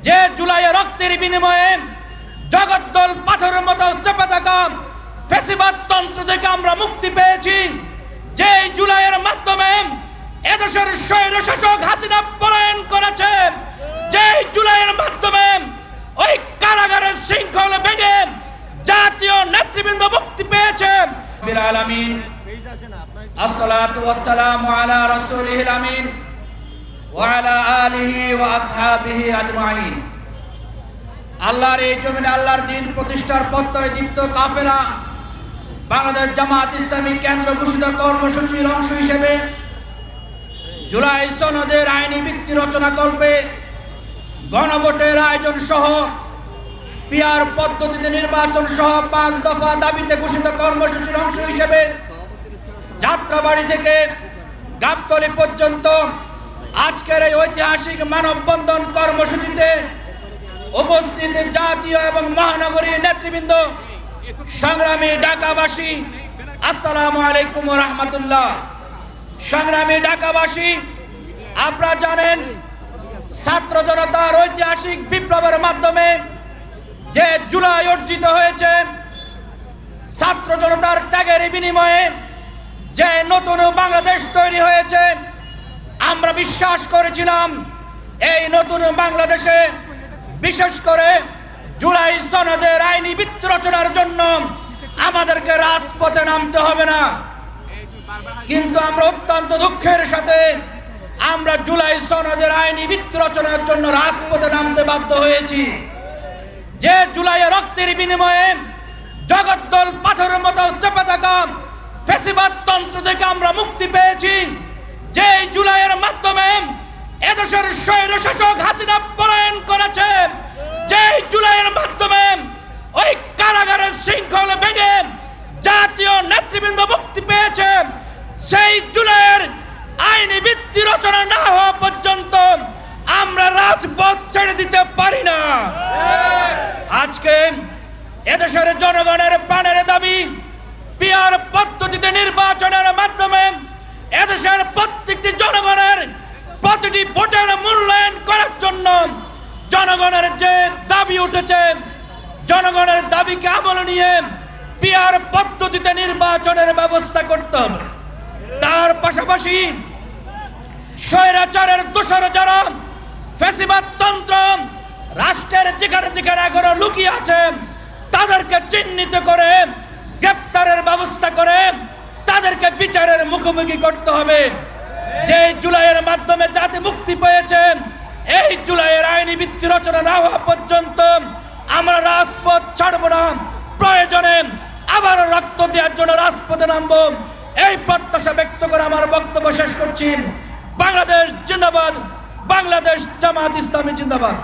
যে জুলাইয়ে রক্তের বিনিময়ে জগদ্দল পাথরের মতো চেপে থাকা ফ্যাসিবাদ তন্ত্র থেকে আমরা মুক্তি পেয়েছি, যে জুলাইয়ের মাধ্যমে এদেশের স্বৈরশাসক হাসিনা পলায়ন করেছে, যে জুলাইয়ের মাধ্যমে ওই কারাগারের শৃঙ্খল ভেঙে জাতীয় নেতৃবৃন্দ মুক্তি পেয়েছে। বিল আলামিন আসসালাতু ওয়াসসালামু আলা রাসূলিল আমিন ওয়া আলা আলিহি ওয়া আসহাবিহি আজমাইন। আল্লাহর এই জমিনে আল্লাহর দ্বীন প্রতিষ্ঠার পথে দীপ্ত কাফেলা বাংলাদেশ জামাত ইসলামী কেন্দ্র ঘোষিত কর্মসূচির অংশ হিসেবে জুলাই সনদের আইনি ভিত্তি রচনা কল্পে গণভোটের আয়োজন সহ পিআর পদ্ধতিতে নির্বাচন সহ 5 দফা দাবিতে ঘোষিত কর্মসূচির অংশ হিসেবে যাত্রাবাড়ি থেকে গাবতলী পর্যন্ত আজকের এই ঐতিহাসিক মানববন্ধন কর্মসূচিতে উপস্থিত জাতীয় এবং মহানগরী নেতৃবৃন্দ, সংগ্রামী ঢাকাবাসী, আসসালামু আলাইকুম ওয়া রাহমাতুল্লাহ। সংগ্রামী ঢাকাবাসী, আপনারা জানেন ছাত্র জনতার ঐতিহাসিক বিপ্লবের মাধ্যমে যে জুলাই অর্জিত হয়েছে, ছাত্র জনতার ত্যাগের বিনিময়ে যে নতুন বাংলাদেশ তৈরি হয়েছে, আমরা বিশ্বাস করেছিলাম এই নতুন বাংলাদেশে বিশেষ করে জুলাই সনদের আইনি ভিত্তি রচনার জন্য আমাদেরকে রাজপথে নামতে হবে না। কিন্তু আমরা অত্যন্ত দুঃখের সাথে আমরা জুলাই সনদের আইনি ভিত্তি রচনার জন্য রাজপথে নামতে বাধ্য হয়েছি। যে জুলাইয়ে রক্তের বিনিময়ে জগদ্দল পাথরের মতো চেপে থাকা ফ্যাসিবাদ তন্ত্র থেকে আমরা মুক্তি পেয়েছি, যে জুলাইয়ের মাধ্যমে এদেশের স্বৈরশাসক হাসিনা পলায়ন করেছে, যে জুলাইয়ের মাধ্যমে ওই কারাগারের শৃঙ্খল ভেঙে জাতীয় নেতৃবৃন্দ মুক্তি পেয়েছে, সেই জুলাইয়ের আইনি ভিত্তি রচনা না হওয়া পর্যন্ত আমরা রাজপথ ছেড়ে দিতে পারি না। আজকে এদেশের জনগণের প্রাণের দাবি পিআর পদ্ধতিতে নির্বাচনের মাধ্যমে এদেশের প্রত্যেকটি জনগণের প্রতিটি ভোটের মূল্যায়ন করার জন্য জনগণের যে দাবি উঠেছে, জনগণের দাবিকে আমলে নিয়ে পিআর পদ্ধতিতে নির্বাচনের ব্যবস্থা করতে হবে। তার পাশাপাশি স্বৈরাচারের দোষর যারা ফ্যাসিবাদ তন্ত্র রাষ্ট্রের যেখানে যেখানে এখনো লুকিয়ে আছে, তাদেরকে চিহ্নিত করে গ্রেপ্তারের ব্যবস্থা করে তাদেরকে বিচারের মুখোমুখি করতে হবে। যে জুলাইয়ের মাধ্যমে জাতি মুক্তি পেয়েছে, এই জুলাইয়ের আইনি ভিত্তি রচনা না হওয়া পর্যন্ত আমরা রাজপথ ছাড়ব না। প্রয়োজনে আবারও রক্ত দেওয়ার জন্য রাজপথে নামবো, এই প্রত্যাশা ব্যক্ত করে আমার বক্তব্য শেষ করছি। বাংলাদেশ জিন্দাবাদ, বাংলাদেশ জামাত ইসলামী জিন্দাবাদ।